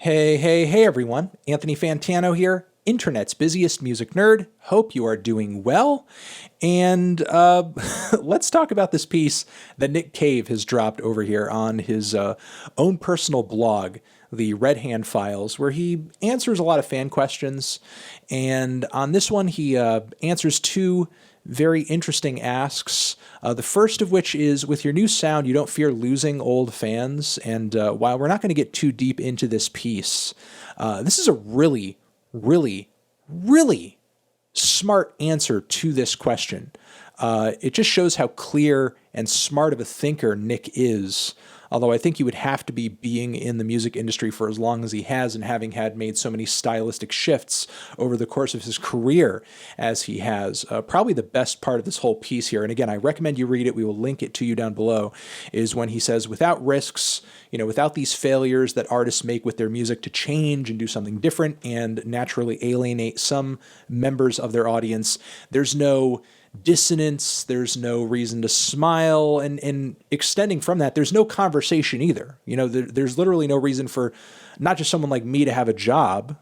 Hey, everyone. Anthony Fantano here, internet's busiest music nerd. Hope you are doing well. And let's talk about this piece that Nick Cave has dropped over here on his own personal blog, the Red Hand Files, where he answers a lot of fan questions. And on this one, he answers two very interesting asks. The first of which is, with your new sound, you don't fear losing old fans. And while we're not going to get too deep into this piece, this is a really smart answer to this question. It just shows how clear and smart of a thinker Nick is. Although I think he would have to be being in the music industry for as long as he has and having had made so many stylistic shifts over the course of his career as he has. Probably the best part of this whole piece here, and again, I recommend you read it, we will link it to you down below, is when he says, without risks, without these failures that artists make with their music to change and do something different and naturally alienate some members of their audience, there's no dissonance, there's no reason to smile, and extending from that, there's no conversation either. There's literally no reason for not just someone like me to have a job,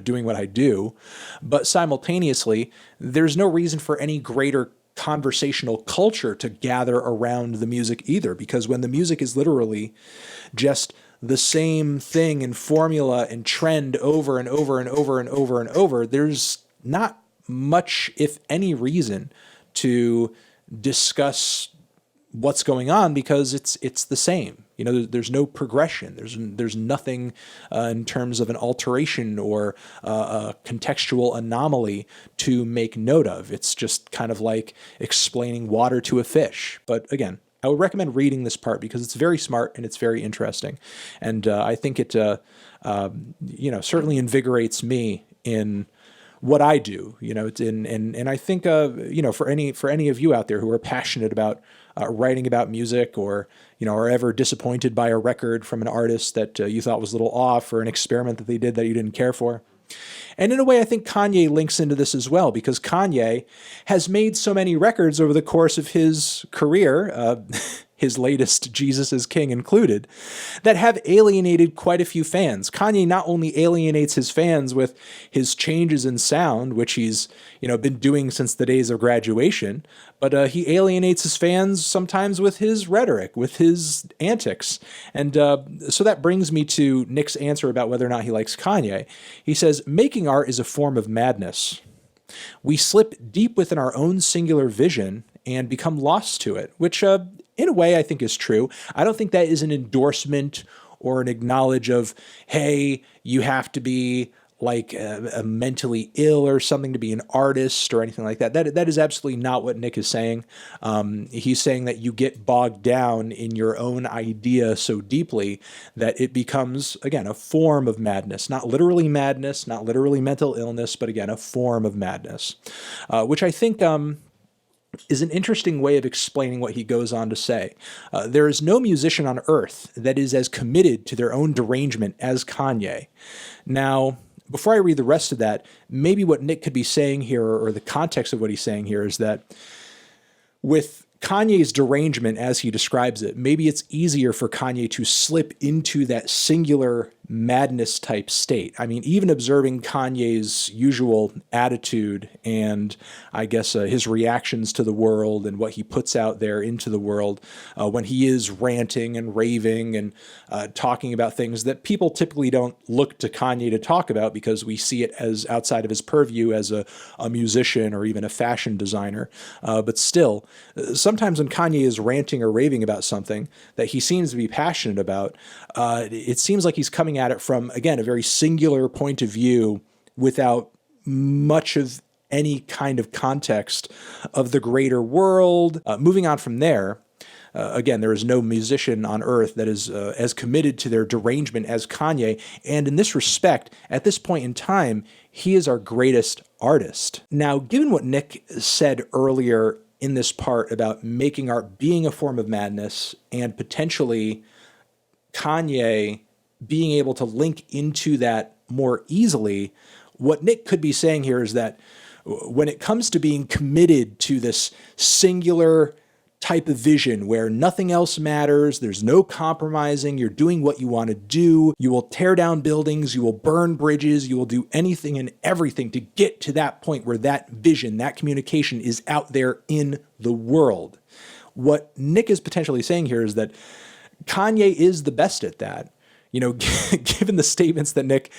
doing what I do, but simultaneously, there's no reason for any greater conversational culture to gather around the music either, because when the music is literally just the same thing and formula and trend over and over and over and over and over, there's not much, if any, reason to discuss what's going on, because it's the same. There's no progression. There's nothing in terms of an alteration or a contextual anomaly to make note of. It's just kind of like explaining water to a fish. But again, I would recommend reading this part because it's very smart and it's very interesting, and I think it certainly invigorates me in what I do, and I think, for any of you out there who are passionate about writing about music, or, are ever disappointed by a record from an artist that you thought was a little off, or an experiment that they did that you didn't care for. And in a way, I think Kanye links into this as well, because Kanye has made so many records over the course of his career, his latest, Jesus is King included, that have alienated quite a few fans. Kanye not only alienates his fans with his changes in sound, which he's been doing since the days of graduation, but he alienates his fans sometimes with his rhetoric, with his antics. And so that brings me to Nick's answer about whether or not he likes Kanye. He says, making art is a form of madness. We slip deep within our own singular vision and become lost to it, which in a way I think is true. I don't think that is an endorsement or an acknowledge of, hey, you have to be like a mentally ill or something to be an artist or anything like that. That is absolutely not what Nick is saying. He's saying that you get bogged down in your own idea so deeply that it becomes, again, a form of madness. Not literally madness, not literally mental illness, but again, a form of madness, which I think is an interesting way of explaining what he goes on to say. There is no musician on earth that is as committed to their own derangement as Kanye. Now, before I read the rest of that, maybe what Nick could be saying here, or the context of what he's saying here, is that with Kanye's derangement, as he describes it, maybe it's easier for Kanye to slip into that singular madness type state. I mean, even observing Kanye's usual attitude and I guess his reactions to the world and what he puts out there into the world when he is ranting and raving and talking about things that people typically don't look to Kanye to talk about, because we see it as outside of his purview as a musician or even a fashion designer. But still, sometimes when Kanye is ranting or raving about something that he seems to be passionate about, it seems like he's coming at it from, again, a very singular point of view without much of any kind of context of the greater world. Moving on from there, again, there is no musician on earth that is as committed to their derangement as Kanye. And in this respect, at this point in time, he is our greatest artist. Now, given what Nick said earlier in this part about making art being a form of madness and potentially Kanye being able to link into that more easily, what Nick could be saying here is that when it comes to being committed to this singular type of vision where nothing else matters, there's no compromising, you're doing what you want to do, you will tear down buildings, you will burn bridges, you will do anything and everything to get to that point where that vision, that communication is out there in the world. What Nick is potentially saying here is that Kanye is the best at that. You know, given the statements that Nick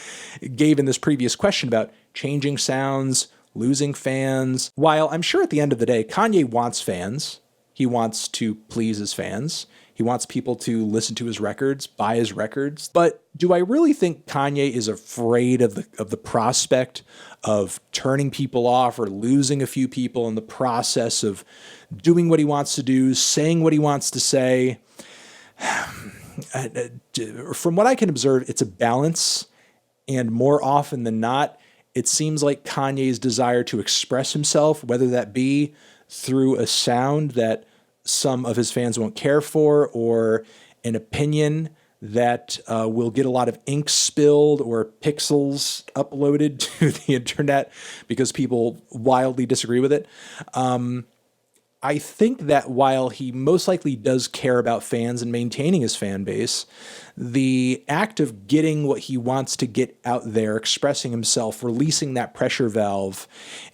gave in this previous question about changing sounds, losing fans, while I'm sure at the end of the day, Kanye wants fans. He wants to please his fans. He wants people to listen to his records, buy his records. But do I really think Kanye is afraid of the prospect of turning people off or losing a few people in the process of doing what he wants to do, saying what he wants to say? From what I can observe, it's a balance. And more often than not, it seems like Kanye's desire to express himself, whether that be through a sound that some of his fans won't care for, or an opinion that will get a lot of ink spilled or pixels uploaded to the internet because people wildly disagree with it. I think that while he most likely does care about fans and maintaining his fan base, the act of getting what he wants to get out there, expressing himself, releasing that pressure valve,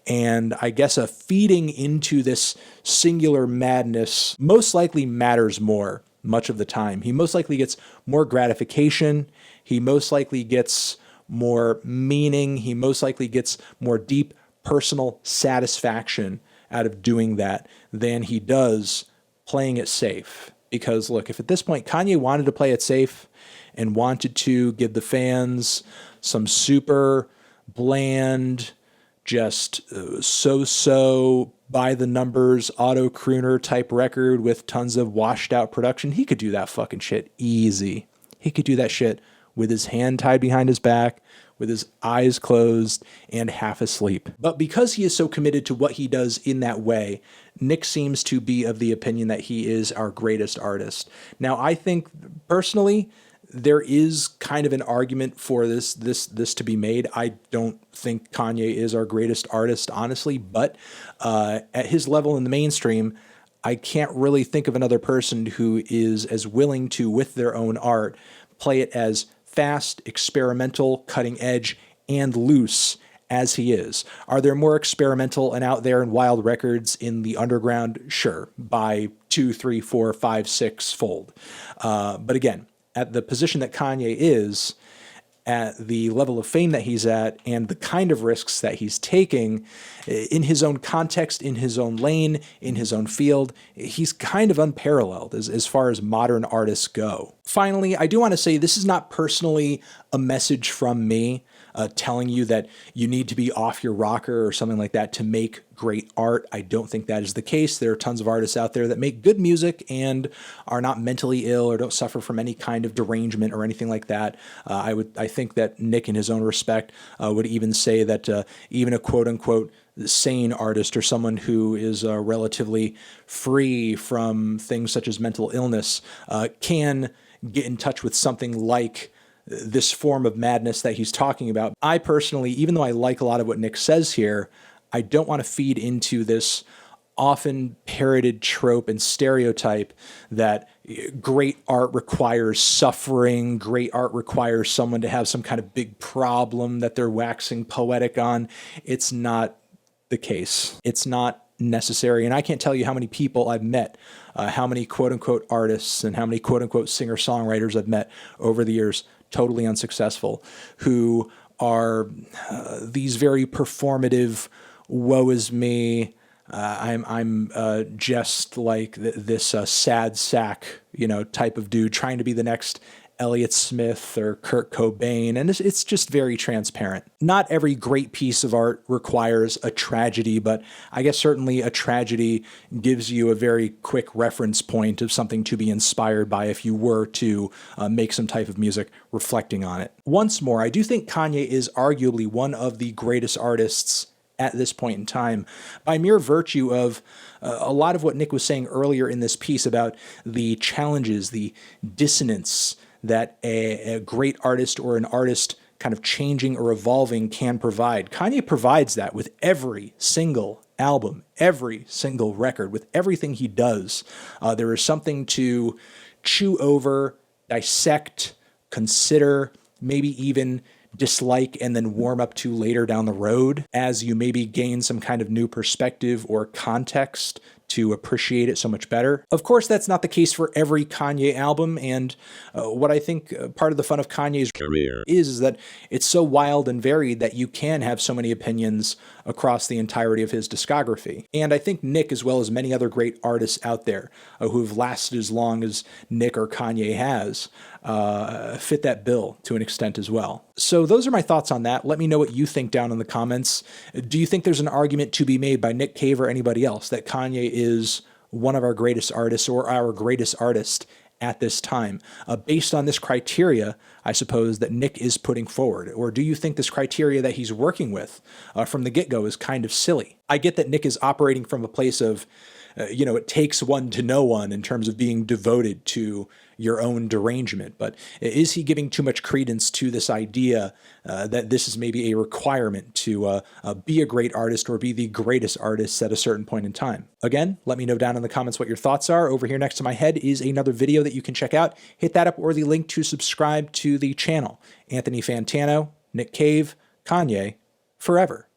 and I guess a feeding into this singular madness most likely matters more much of the time. He most likely gets more gratification. He most likely gets more meaning. He most likely gets more deep personal satisfaction out of doing that than he does playing it safe. Because look, if at this point Kanye wanted to play it safe and wanted to give the fans some super bland, just so-so by the numbers auto crooner type record with tons of washed out production, he could do that fucking shit easy. He could do that shit with his hand tied behind his back, with his eyes closed and half asleep. But because he is so committed to what he does in that way, Nick seems to be of the opinion that he is our greatest artist. Now, I think personally, there is kind of an argument for this to be made. I don't think Kanye is our greatest artist, honestly, but at his level in the mainstream, I can't really think of another person who is as willing to, with their own art, play it as fast, experimental, cutting edge, and loose as he is. Are there more experimental and out there and wild records in the underground? Sure, by 2, 3, 4, 5, 6 fold. But again, at the position that Kanye is, at the level of fame that he's at, and the kind of risks that he's taking in his own context, in his own lane, in his own field, he's kind of unparalleled as far as modern artists go. Finally, I do want to say this is not personally a message from me telling you that you need to be off your rocker or something like that to make great art. I don't think that is the case. There are tons of artists out there that make good music and are not mentally ill or don't suffer from any kind of derangement or anything like that. I think that Nick, in his own respect, would even say that even a quote unquote sane artist or someone who is relatively free from things such as mental illness can get in touch with something like this form of madness that he's talking about. I personally, even though I like a lot of what Nick says here, I don't want to feed into this often parroted trope and stereotype that great art requires suffering, great art requires someone to have some kind of big problem that they're waxing poetic on. It's not the case. It's not necessary. And I can't tell you how many people I've met, how many quote unquote artists and how many quote unquote singer-songwriters I've met over the years, totally unsuccessful, who are these very performative, woe is me, I'm just like this sad sack, type of dude trying to be the next Elliott Smith or Kurt Cobain, and it's just very transparent. Not every great piece of art requires a tragedy, but I guess certainly a tragedy gives you a very quick reference point of something to be inspired by if you were to make some type of music reflecting on it. Once more, I do think Kanye is arguably one of the greatest artists at this point in time, by mere virtue of a lot of what Nick was saying earlier in this piece about the challenges, the dissonance that a great artist or an artist kind of changing or evolving can provide. Kanye provides that with every single album, every single record, with everything he does, there is something to chew over, dissect, consider, maybe even dislike and then warm up to later down the road as you maybe gain some kind of new perspective or context to appreciate it so much better. Of course, that's not the case for every Kanye album, and what I think part of the fun of Kanye's career is that it's so wild and varied that you can have so many opinions across the entirety of his discography. And I think Nick, as well as many other great artists out there who have lasted as long as Nick or Kanye has, fit that bill to an extent as well. So those are my thoughts on that. Let me know what you think down in the comments. Do you think there's an argument to be made by Nick Cave or anybody else that Kanye is one of our greatest artists or our greatest artist at this time, based on this criteria, I suppose, that Nick is putting forward? Or do you think this criteria that he's working with from the get-go is kind of silly? I get that Nick is operating from a place of, it takes one to know one in terms of being devoted to your own derangement. But is he giving too much credence to this idea that this is maybe a requirement to be a great artist or be the greatest artist at a certain point in time? Again, let me know down in the comments what your thoughts are. Over here next to my head is another video that you can check out. Hit that up or the link to subscribe to the channel. Anthony Fantano, Nick Cave, Kanye, forever.